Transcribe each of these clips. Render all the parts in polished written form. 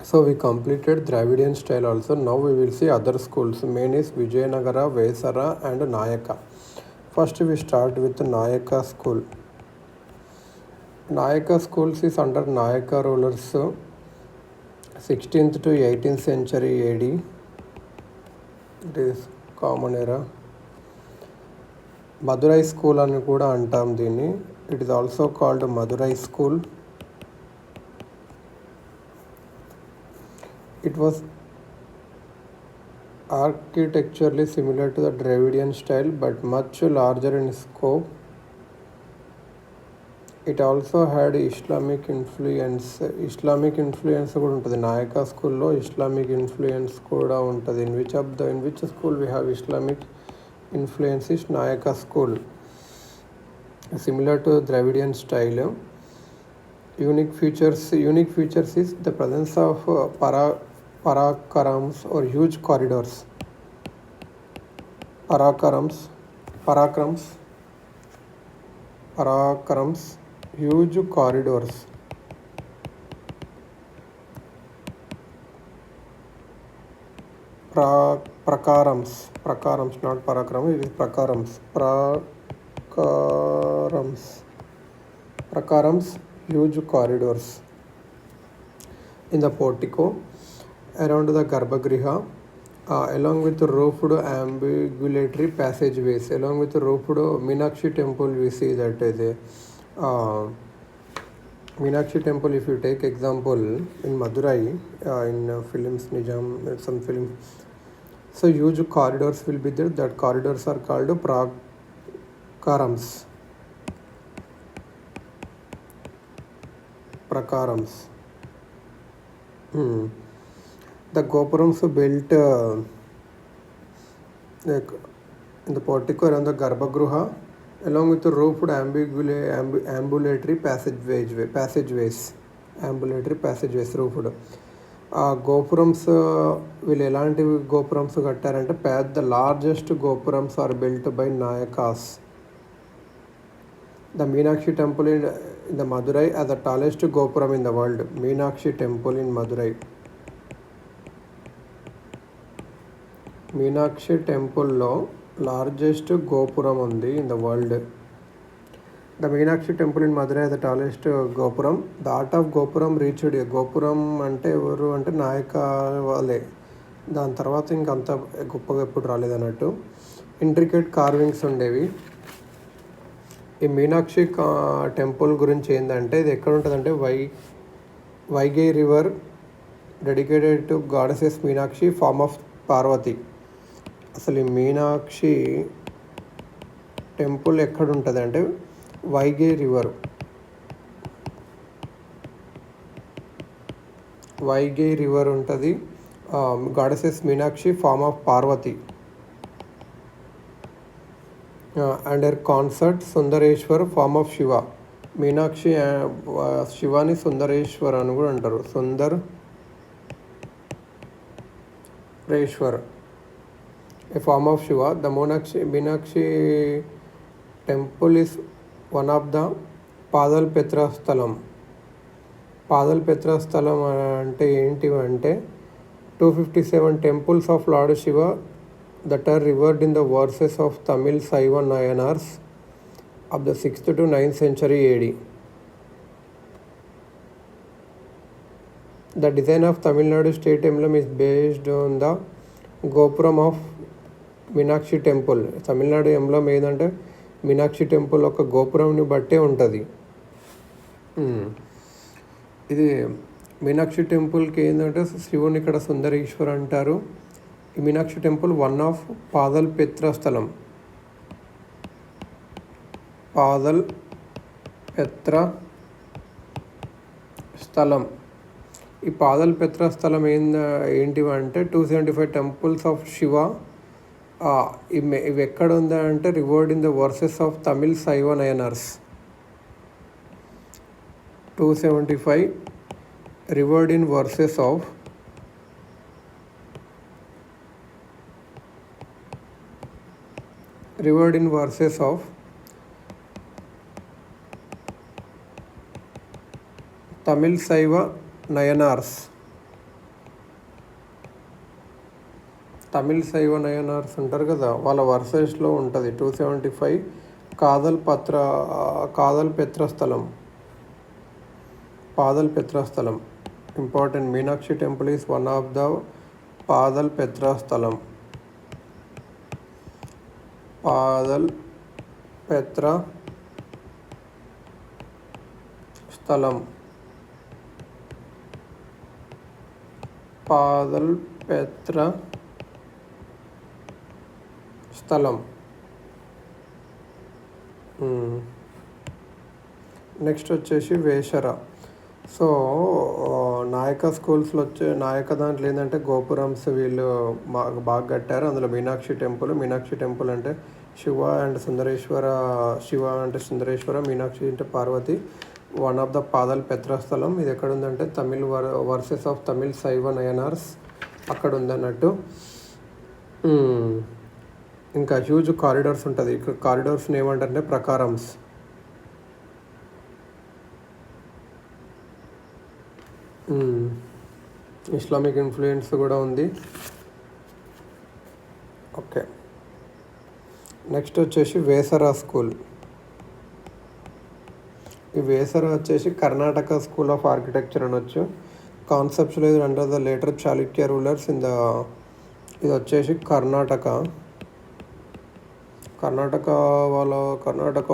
So we completed Dravidian style also. Now we will see other schools. Main is Vijayanagara, Vesara and Nayaka. First we start with Nayaka school. Nayaka schools is under Nayaka rulers 16th to 18th century AD. It is common era. Madurai school అని కూడా అంటాం దీన్ని. It is also called Madurai school. It was architecturally similar to the Dravidian style but much larger in scope. It also had Islamic influence. Islamic influence కూడా ఉంటుంది. నాయకా స్కూల్లో Islamic influence కూడా ఉంటుంది. In which school we have Islamic influence is Nayaka school. Similar to Dravidian style. Unique features is the presence of parakarams or huge corridors. Parakrams, huge corridors. Prakarams, not parakram, it is prakarams, huge corridors. In the portico around the Garbhagriha, along with roofed ambulatory passageways. Along with roofed Meenakshi temple, we see that is a Meenakshi temple. If you take example in Madurai, in films Nijam, some films, so huge corridors will be there. That corridors are called prakarams. The gopurams built in the portico around the Garbhagriha, along with the roofed ambulatory passageways. Ambulatory passageways roofed. గోపురమ్స్ వీళ్ళు ఎలాంటి గోపురమ్స్ కట్టారంటే పెద్ద largest gopurams are built by Nayakas. The Meenakshi temple in the Madurai as the tallest gopuram in the world. Meenakshi temple in Madurai. Meenakshi temple lo largest gopuram undi in the world. The Meenakshi temple in Madurai is the tallest gopuram. The art of gopuram reached gopuram అంటే ఎవరు అంటే నాయక వాళ్ళే. దాని తర్వాత ఇంకంత గొప్పగా ఎప్పుడు రాలేదన్నట్టు. Intricate carvings ఉండేవి. ఈ మీనాక్షి టెంపుల్ గురించి ఏంటంటే ఇది ఎక్కడ ఉంటుందంటే Vaigai river dedicated to goddesses Meenakshi form of Parvati. అసలు ఈ మీనాక్షి టెంపుల్ ఎక్కడ ఉంటుంది అంటే వైగై రివర్ ఉంటుంది. Goddesses Meenakshi form of Parvati. And her consort Sundareshwar form of Shiva. Meenakshi శివాని సుందరేశ్వర్ అని కూడా అంటారు. Sundareshwar a form of Shiva. The Meenakshi temple is one of the Padalpetra స్థలం. పాదల్పెత్ర స్థలం అంటే ఏంటివంటే 257 temples of Lord Shiva that are revered in the verses of Tamil Saiva Nayanars of the 6th to 9th century AD. The design of Tamil Nadu state emblem is based on the Gopuram of Meenakshi temple. Tamil Nadu emblem ఏదంటే Meenakshi temple ఒక గోపురంని బట్టే ఉంటుంది. ఇది మీనాక్షి టెంపుల్కి ఏంటంటే శివుని ఇక్కడ సుందరేశ్వర్ అంటారు. ఈ మీనాక్షి టెంపుల్ వన్ ఆఫ్ పాదల్పెత్ర స్థలం. ఈ పాదల్పెత్ర స్థలం ఏంటివంటే 275 temples ఆఫ్ శివ. ఇవి ఎక్కడ ఉందా అంటే revered in the verses of Tamil Shaiva Nayanars. 275 revered in verses of Tamil Shaiva Nayanars. Tamil Shaiva నయనార్స్ ఉంటారు కదా, వాళ్ళ వర్సెస్లో ఉంటుంది. 275 కాదల్ పెత్రస్థలం important. Meenakshi temple is one of the Paadal Petra Sthalam. Next వచ్చేసి వేషర. సో నాయక స్కూల్స్లో నాయక దాంట్లో ఏంటంటే గోపురమ్స్ వీళ్ళు బాగా కట్టారు. అందులో మీనాక్షి టెంపుల్ అంటే శివ అంటే సుందరేశ్వర, మీనాక్షి అంటే Parvati. One of the Paadal Petrasthalam. ఇది ఎక్కడ ఉందంటే తమిళ్ వర్సెస్ ఆఫ్ తమిళ్ శైవ నయనార్స్ అక్కడ ఉందన్నట్టు. ఇంకా హ్యూజ్ కారిడార్స్ ఉంటుంది. ఇక్కడ కారిడార్స్ని ఏమంటారంటే ప్రకారమ్స్. ఇస్లామిక్ ఇన్ఫ్లుయెన్స్ కూడా ఉంది. ఓకే, నెక్స్ట్ వచ్చేసి వేసరా స్కూల్. ఈ వేసరా వచ్చేసి కర్ణాటక స్కూల్ ఆఫ్ ఆర్కిటెక్చర్ అనొచ్చు. Conceptualized under the later Chalukya rulers ఇది వచ్చేసి Karnataka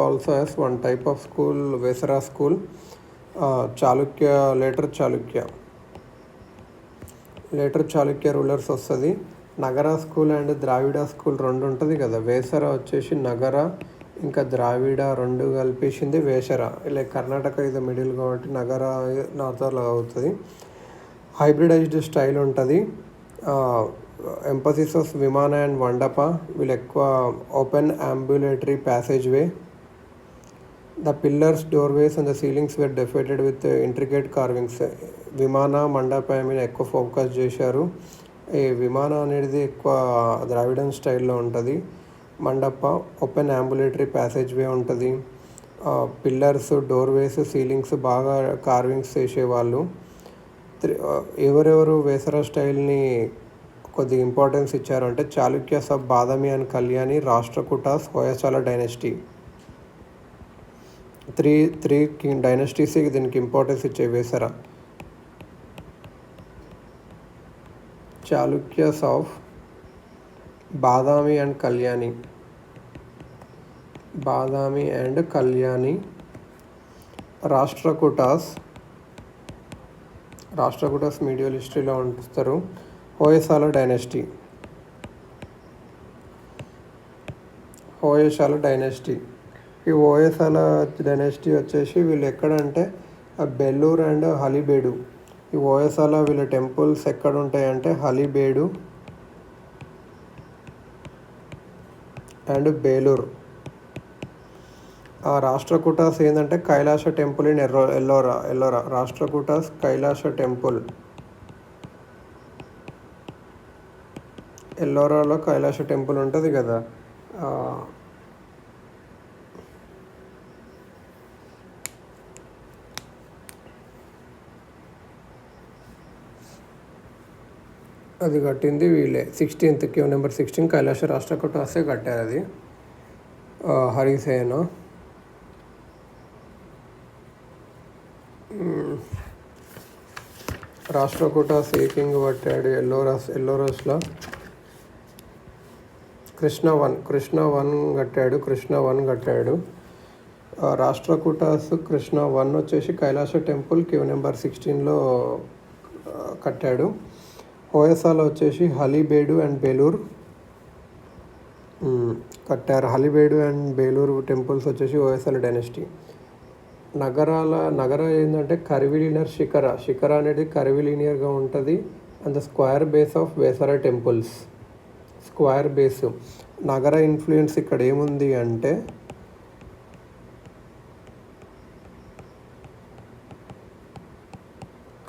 also has one type of school, Vesara school. Later Chalukya rulers వస్తుంది. Nagara school and Dravida school రెండు ఉంటుంది కదా. వేసర వచ్చేసి నగర ఇంకా ద్రావిడ రెండు కలిపేసింది వేసర. ఇలా కర్ణాటక ఇది మిడిల్ కాబట్టి నగర నార్తర్లో అవుతుంది. హైబ్రిడైజ్డ్ స్టైల్ ఉంటుంది. Emphasis of vimana and mandapa. వీళ్ళు ఎక్కువ open ambulatory passageway. The pillars, doorways and the ceilings were decorated with intricate carvings. Vimana mandapa మీద ఎక్కువ ఫోకస్ చేశారు. ఈ విమాన అనేది ఎక్కువ ద్రావిడన్ స్టైల్లో ఉంటుంది. Mandapa open ambulatory passageway ఉంటుంది. పిల్లర్స్, డోర్వేస్, సీలింగ్స్ బాగా కార్వింగ్స్ చేసేవాళ్ళు. ఎవరెవరు వేసరా స్టైల్ని కొద్దిగా ఇంపార్టెన్స్ ఇచ్చారు అంటే Chalukyas of Badami and Kalyani, Rashtrakutas, Hoysala dynasty. Three dynasties దీనికి ఇంపార్టెన్స్ ఇచ్చే Vesara. Chalukyas of Badami and Kalyani, Rashtrakutas medieval హిస్టరీలో ఉంచుతారు. హోయసాల డైనెస్టీ. ఈ హోయసాల డైనెస్టీ వచ్చేసి వీళ్ళు ఎక్కడంటే బెల్లూరు అండ్ హలిబేడు. ఈ హోయసాల వీళ్ళ టెంపుల్స్ ఎక్కడ ఉంటాయంటే హలిబేడు అండ్ బేలూరు. రాష్ట్రకూటాస్ ఏంటంటే Kailasa temple in Ellora. Rashtrakutas Kailasa temple, ఎల్లోరాలో కైలాస టెంపుల్ ఉంటుంది కదా. అది కట్టింది వీళ్ళే. 16th క్యూ నెంబర్ 16 కైలాస రాష్ట్రకూటాసే కట్టారు. అది హరిసేన. రాష్ట్రకూటాస్ ఏ కింగ్ పట్టాడు ఎల్లోరస్లో? కృష్ణ వన్ కట్టాడు. రాష్ట్రకూటాస్ కృష్ణ 1 వచ్చేసి కైలాస టెంపుల్ క్యూ నెంబర్ 16లో కట్టాడు. హోయసాల వచ్చేసి హలిబేడు అండ్ బేలూరు కట్టారు. హలిబేడు అండ్ బేలూరు టెంపుల్స్ వచ్చేసి హోయసాల డైనెస్టీ. నగర ఏంటంటే కర్విలీనియర్ శిఖర అనేది కర్విలీనియర్గా ఉంటుంది. And the square base of Vesara temples. Square base. Nagara influence ఇక్కడ ఏముంది అంటే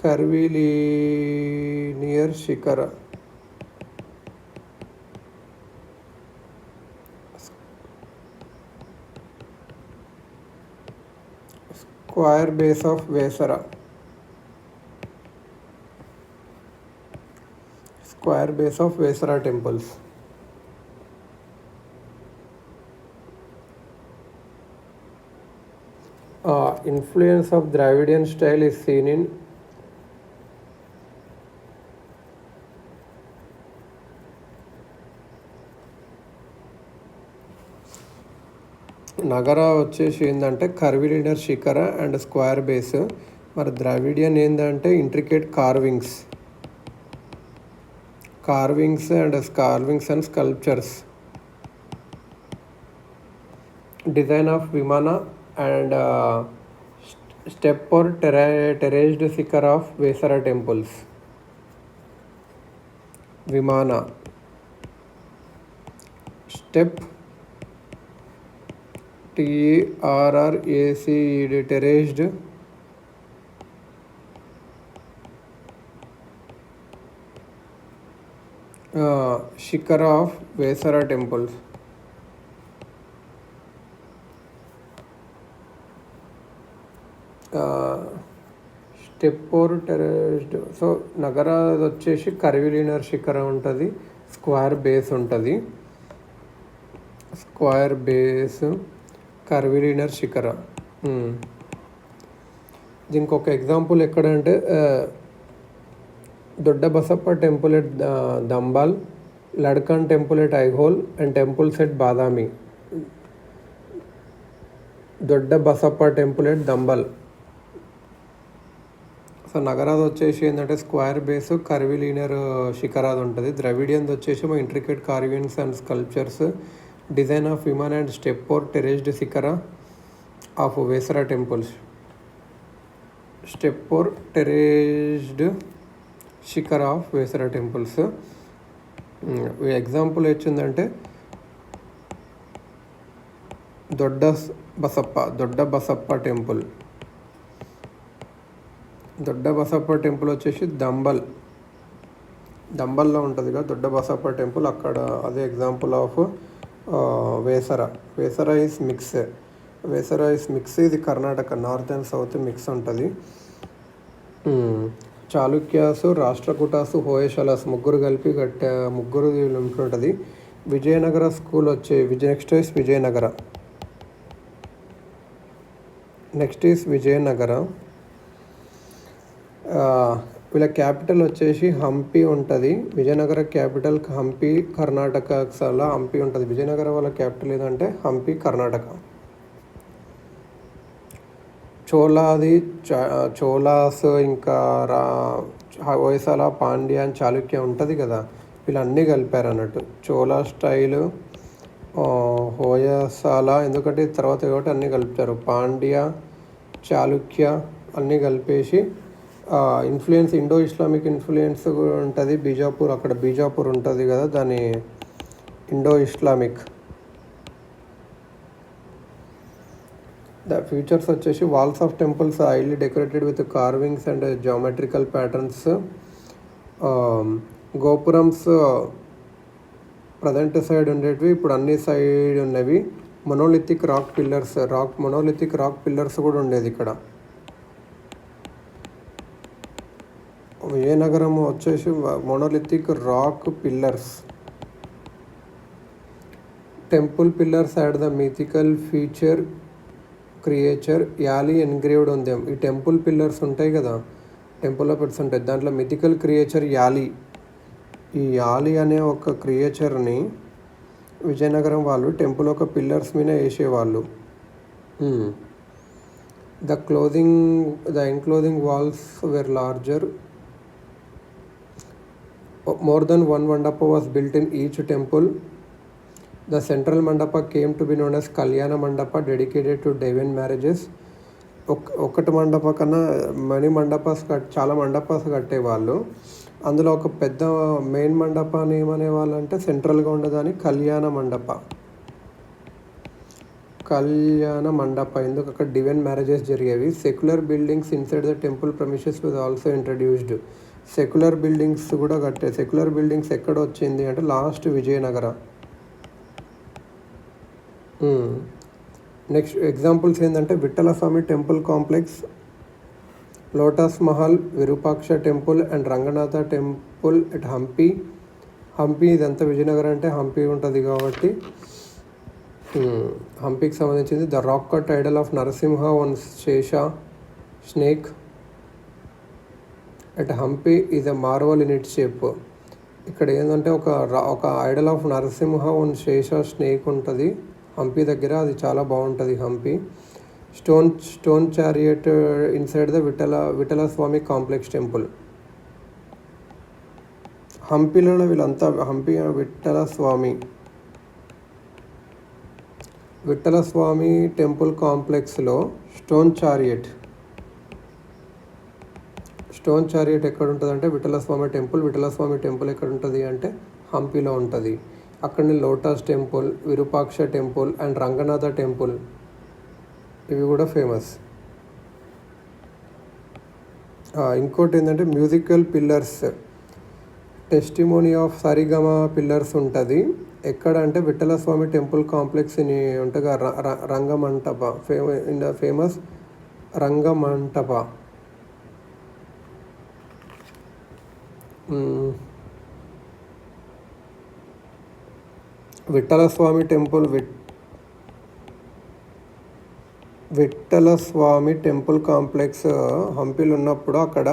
curvilinear shikhara. Square base of Vesara. Square base of Vesara temples. Influence of Dravidian style is seen in నగర వచ్చేసి ఏంటంటే curvilinear shikhara and square base. మరి ద్రావిడియన్ ఏంటంటే intricate carvings and sculptures. Design of vimana and step or terraced shikhara of Vesara temples. Vimana, step TERRACED terraced, shikhara of Vesara temples. Step or terraced. So నగరాది వచ్చేసి curvilinear shikhara ఉంటుంది, square base ఉంటుంది. Square base curvilinear shikhara. దీనికి ఒక example ఎక్కడంటే Dodda Basappa temple at Dambal, Ladkhan temple at Aihole and temples at Badami. Dodda Basappa temple at దంబాల్. So నగరాది వచ్చేసి ఏంటంటే స్క్వేర్ బేస్ కర్విలినర్ శిఖరాది ఉంటుంది. ద్రవిడియన్ది వచ్చేసి మా intricate carvings and sculptures. Design of vimana and step or terraced shikhara of Vesara temples. Step or terraced shikhara of Vesara temples. Example వచ్చిందంటే Dodda Basappa temple. Dodda Basappa temple వచ్చేసి దంబల్లో ఉంటుంది కదా దొడ్డ బసప్ప టెంపుల్, అక్కడ అదే example of Vesara. Vesara is mix. ఇది Karnataka north and south mix ఉంటుంది. చాళుక్యాసు, రాష్ట్రకూటాసు, హోయసలాస్ ముగ్గురు కలిపి ముగ్గురు ఉంటుంది. Vijayanagara school next is Vijayanagara. వీళ్ళ క్యాపిటల్ వచ్చేసి హంపి ఉంటుంది. విజయనగర క్యాపిటల్ హంపి, కర్ణాటక అలా హంపి ఉంటుంది. విజయనగర వాళ్ళ క్యాపిటల్ ఏదంటే హంపి, కర్ణాటక. చోళాస్ ఇంకా హోయసల, పాండ్య, చాళుక్య ఉంటుంది కదా, వీళ్ళన్నీ కలిపారు అన్నట్టు. చోళా స్టైలు, హోయసల ఎందుకంటే తర్వాత ఒకటి అన్నీ కలుపుతారు. పాండ్య, చాళుక్య అన్నీ కలిపేసి ఇన్ఫ్లుయెన్స్, ఇండో ఇస్లామిక్ ఇన్ఫ్లుయెన్స్ కూడా ఉంటుంది. అక్కడ బీజాపూర్ ఉంటుంది కదా, దాని ఇండో ఇస్లామిక్. ద ఫీచర్స్ వచ్చేసి walls of temples highly decorated with carvings and geometrical patterns. Gopurams present side ఉండేటివి ఇప్పుడు అన్ని సైడ్ ఉన్నవి. మొనోలిథిక్ రాక్ పిల్లర్స్ కూడా ఉండేది ఇక్కడ. విజయనగరం వచ్చేసి monolithic rock pillars. Temple pillars had the mythical creature yali engraved ఉంది. ఈ టెంపుల్ పిల్లర్స్ ఉంటాయి కదా, టెంపుల్లో పెడుతుంటాయి, దాంట్లో మిథికల్ క్రియేచర్ యాలీ. ఈ యాలీ అనే ఒక క్రియేచర్ని విజయనగరం వాళ్ళు టెంపుల్ ఒక పిల్లర్స్ మీద వేసేవాళ్ళు. The enclosing walls were larger. More than one mandapa was built in each temple. The central mandapa came to be known as Kalyana Mandapa, dedicated to Devan marriages. ఒకటి మండప కన్నా చాలా మండపాస్ కట్టేవాళ్ళు. అందులో ఒక పెద్ద మెయిన్ మండపాన్ని ఏమనేవాళ్ళు అంటే సెంట్రల్గా ఉండదని కళ్యాణ మండప. ఎందుకు అక్కడ డివైన్ మ్యారేజెస్ జరిగేవి. Secular buildings inside the temple premises was also introduced. Secular buildings కూడా సెక్యులర్ బిల్డింగ్స్ ఎక్కడ వచ్చింది అంటే లాస్ట్ విజయనగర. నెక్స్ట్ ఎగ్జాంపుల్స్ ఏంటంటే Vithalaswami temple complex, lotus Mahal, Virupaksha temple and Ranganatha temple at Hampi. Hampi ఇదంతా విజయనగరం అంటే హంపి ఉంటుంది కాబట్టి హంపీకి సంబంధించింది. The rock cut idol of Narasimha on Shesha snake at Hampi is a marvel in it shape. ఇక్కడ ఏంటంటే ఒక Idol of Narasimha on Shesha snake ఉంటుంది హంపి దగ్గర, అది చాలా బాగుంటుంది Hampi. Stone chariot inside the Vitthala Swami complex temple. హంపిలో వీళ్ళంతా హంపి విఠల స్వామి టెంపుల్ కాంప్లెక్స్లో స్టోన్ చారియట్ ఎక్కడ ఉంటుంది అంటే విఠల స్వామి టెంపుల్ ఎక్కడ ఉంటుంది అంటే హంపిలో ఉంటుంది. అక్కడనే lotus temple, Virupaksha temple and Ranganatha temple ఇవి కూడా ఫేమస్. ఇంకోటి ఏంటంటే musical pillars, testimony of Sarigama pillars ఉంటుంది. ఎక్కడ అంటే విఠల స్వామి టెంపుల్ కాంప్లెక్స్ ఉంటుంది రంగమంటప, famous రంగమంటప. Vitthala Swami temple complex హంపిలో ఉన్నప్పుడు అక్కడ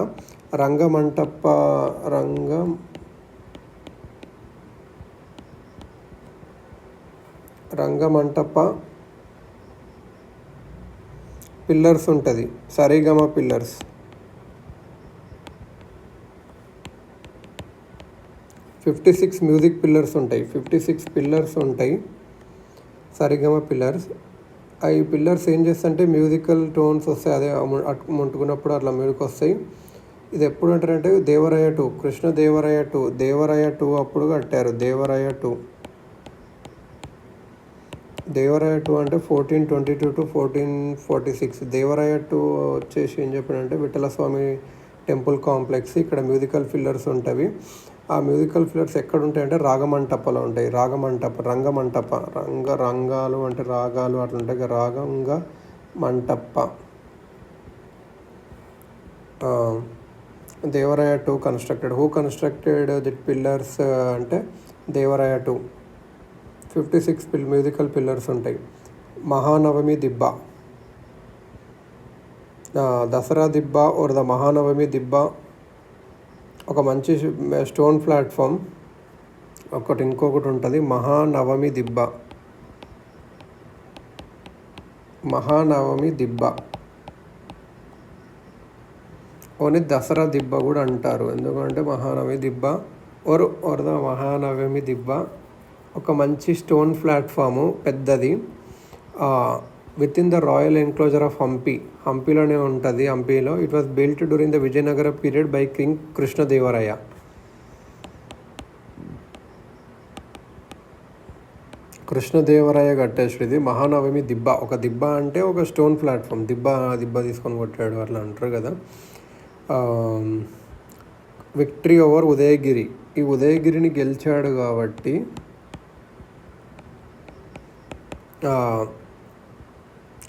రంగమంటప పిల్లర్స్ ఉంటుంది, సరిగమ పిల్లర్స్. 56 మ్యూజిక్ పిల్లర్స్ ఉంటాయి, 56 పిల్లర్స్ ఉంటాయి సరిగమ పిల్లర్స్. ఈ పిల్లర్స్ ఏం చేస్తాయంటే మ్యూజికల్ టోన్స్ వస్తాయి, అదే ముట్టుకున్నప్పుడు అట్లా మ్యూజిక్ వస్తాయి. ఇది ఎప్పుడు అంటారంటే దేవరాయ టూ అప్పుడు కట్టారు. దేవరాయ టూ అంటే 1422 to 1446. దేవరాయ టూ వచ్చేసి ఏం చెప్పాడంటే విఠల స్వామి టెంపుల్ కాంప్లెక్స్, ఇక్కడ మ్యూజికల్ పిల్లర్స్ ఉంటాయి. ఆ మ్యూజికల్ పిల్లర్స్ ఎక్కడ ఉంటాయంటే రాగమంటపలో ఉంటాయి. రంగమంటప రంగాలు అంటే రాగాలు అట్లా ఉంటాయి, రాగంగ mantapa. Devaraya two constructed. Who constructed the pillars అంటే దేవరాయ టూ. 56 మ్యూజికల్ పిల్లర్స్ ఉంటాయి. మహానవమి దిబ్బ, దసరా దిబ్బ ఓర్ ద మహానవమి దిబ్బ ఒక మంచి స్టోన్ ప్లాట్ఫామ్. ఇంకొకటి ఉంటుంది మహానవమి దిబ్బ ఓన్లీ దసరా దిబ్బ కూడా అంటారు, ఎందుకంటే మహానవమి దిబ్బ ఓర్ ద మహానవమి దిబ్బ ఒక మంచి స్టోన్ ప్లాట్ఫాము పెద్దది with in the royal enclosure of హంపిలోనే ఉంటుంది. హంపిలో it was built during the Vijayanagara period by king Krishnadevaraya. కట్టేసి ఇది మహానవమి దిబ్బ. ఒక దిబ్బ అంటే ఒక స్టోన్ ప్లాట్ఫామ్, దిబ్బ తీసుకొని కొట్టాడు అట్లా అంటారు కదా. విక్టరీ ఓవర్ ఉదయగిరి, ఈ ఉదయగిరిని గెలిచాడు కాబట్టి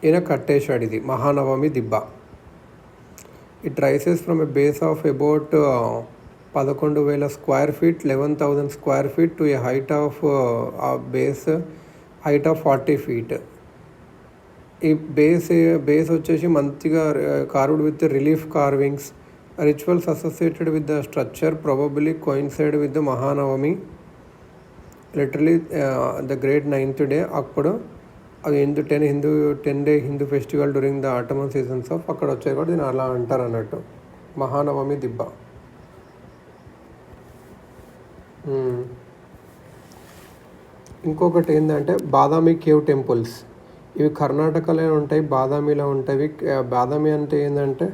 ఈయన కట్టేశాడు ఇది Mahanavami Dibba. It rises from a base of about 11,000 square feet, 11,000 square feet to a height of height of 40 feet. ఈ బేస్ వచ్చేసి మంచిగా carved with relief carvings. Rituals associated with the structure probably coincide with the Mahanavami, literally the great 9th day. అప్పుడు అది 10 day Hindu festival during the autumn seasons of అక్కడ వచ్చాయి కూడా దీన్ని అలా అంటారు అన్నట్టు మహానవమి దిబ్బ. ఇంకొకటి ఏంటంటే బాదామి కేవ్ టెంపుల్స్. ఇవి కర్ణాటకలో ఉంటాయి, బాదామిలో ఉంటాయి. బాదామి అంటే ఏంటంటే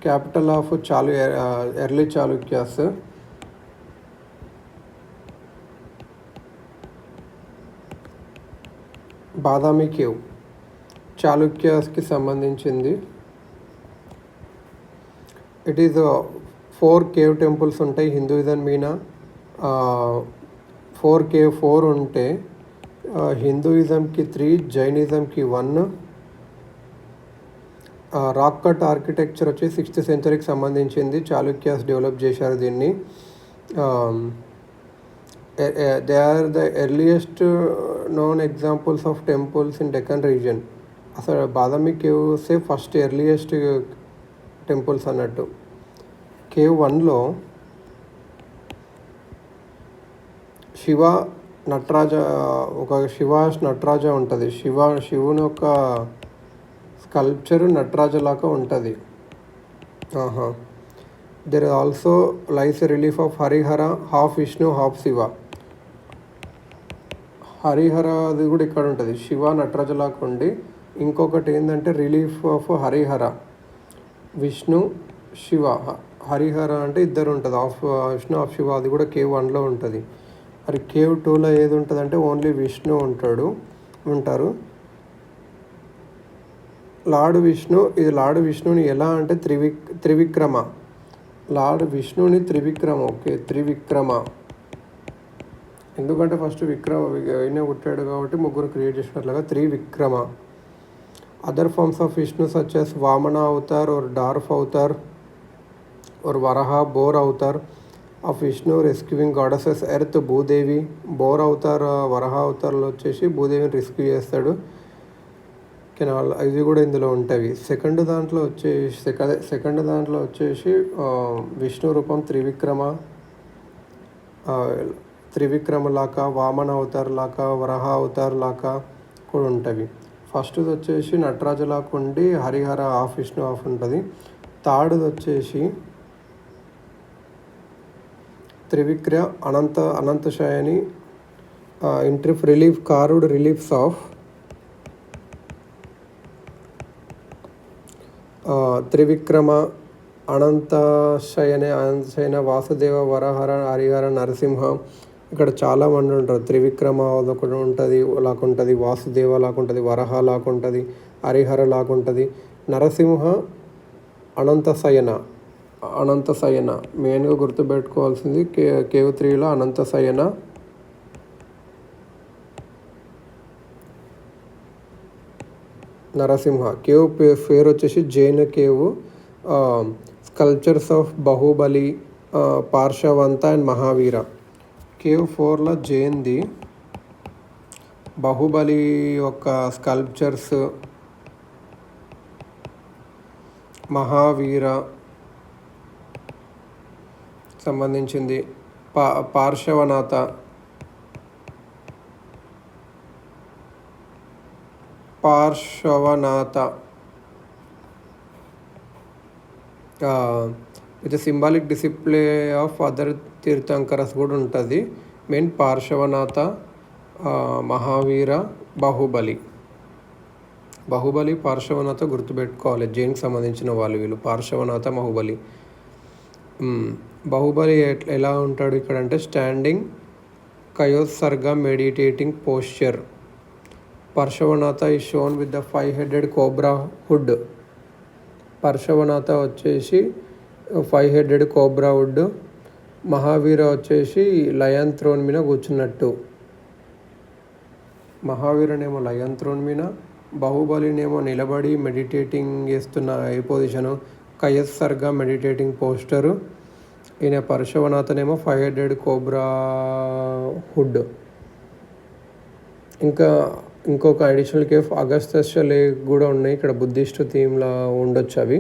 capital of early Chalukyas. Badami cave చాళుక్యాస్కి సంబంధించింది. ఇట్ ఈజ్ 4 కేవ్ టెంపుల్స్ ఉంటాయి హిందూయిజం మీన. 4 ఉంటే హిందూయిజంకి 3, జైనిజంకి 1, రాక్ కట్ ఆర్కిటెక్చర్ వచ్చి 6th సెంచరీకి సంబంధించింది. చాళుక్యాస్ డెవలప్ చేశారు దీన్ని. They are the earliest known examples of temples in Deccan region. అసలు బాదామి కేవ్సే ఫస్ట్ ఎర్లియెస్ట్ టెంపుల్స్ అన్నట్టు. కేవ్ 1లో శివ నటరాజ నటరాజ ఉంటుంది. శివుని యొక్క స్కల్ప్చర్ నటరాజలాగా ఉంటుంది. There also lies relief of Harihara, half Vishnu half Shiva. Harihara అది కూడా ఇక్కడ ఉంటుంది, శివ నటరాజలాగా ఉండి. ఇంకొకటి ఏంటంటే రిలీఫ్ ఆఫ్ హరిహర, విష్ణు శివ. హరిహర అంటే ఇద్దరు ఉంటుంది, విష్ణు ఆఫ్ శివ. అది కూడా కేవ్ 1లో ఉంటుంది. మరి కేవ్ 2లో ఏది ఉంటుంది అంటే ఓన్లీ విష్ణు ఉంటారు. లార్డ్ విష్ణుని ఎలా అంటే త్రివిక్రమ. లార్డ్ విష్ణుని త్రివిక్రమ. త్రివిక్రమ ఎందుకంటే ఫస్ట్ ఈయన పుట్టాడు కాబట్టి ముగ్గురు క్రియేట్ చేసినట్లుగా Trivikrama. Other forms of Vishnu such as Vamana avatar or dwarf avatar or Varaha boar avatar of Vishnu rescuing goddess earth Bhudevi. Boar avatar Varaha అవతార్లో వచ్చేసి భూదేవిని రెస్క్యూ చేస్తాడు. ఇవి కూడా ఇందులో ఉంటాయి. సెకండ్ దాంట్లో వచ్చేసి విష్ణు రూపం త్రివిక్రమ లాగా, వామన అవతార్ లాగా, వరహ అవతార్ లాగా కూడా ఉంటాయి. ఫస్ట్ది వచ్చేసి నటరాజులాగా ఉండి హరిహర హాఫ్ విష్ణు హాఫ్ ఉంటుంది. థర్డ్ది వచ్చేసి త్రివిక్ర అనంతశయని ఇంట్రిఫ్ relief carved reliefs of Trivikrama, Anantashayana, Vasudeva, Varaha, Harihara, Narasimha. ఇక్కడ చాలామంది ఉంటారు. త్రివిక్రమ ఒకటి ఉంటుంది లాగుంటుంది, వాసుదేవ లాగుంటుంది, వరహ లాగుంటుంది, హరిహర లాగుంటుంది, నరసింహ, అనంతశయన మెయిన్గా గుర్తుపెట్టుకోవాల్సింది. కేవ్ 3లో అనంతశయన. నరసింహ. కేవ్ పేరు వచ్చేసి Jain cave. Sculptures of Bahubali, Parshvanatha and Mahavira. Cave 4లో జైన్ది. బాహుబలి యొక్క స్కల్ప్చర్స్, మహావీర సంబంధించింది. Parshvanatha, with symbolic display of other Tirthankaras కూడా ఉంటుంది. మెయిన్ పార్శవనాథ, మహావీర, బాహుబలి, పార్శవనాథ గుర్తుపెట్టుకోవాలి. జైన్కి సంబంధించిన వాళ్ళు వీళ్ళు. పార్శవనాథ, బాహుబలి ఎలా ఉంటాడు ఇక్కడ అంటే standing kayotsarga meditating posture. Parshvanatha is shown with the 5-headed cobra hood. Parshvanatha వచ్చేసి 5-headed కోబ్రా హుడ్. మహావీర వచ్చేసి లయన్ థ్రోన్ మీద కూర్చున్నట్టు. మహావీరనేమో లయన్ థ్రోన్ మీద, బాహుబలినేమో నిలబడి మెడిటేటింగ్ చేస్తున్న ఏ పొజిషను, కయత్సర్గ మెడిటేటింగ్ పోస్టరు. ఈయన పార్శవనాథనేమో 5-headed కోబ్రా హుడ్. ఇంకొక అడిషనల్ కేఫ్ అగస్త్య లేక్ కూడా ఉన్నాయి. ఇక్కడ బుద్ధిస్ట్ థీమ్లా ఉండొచ్చు అవి.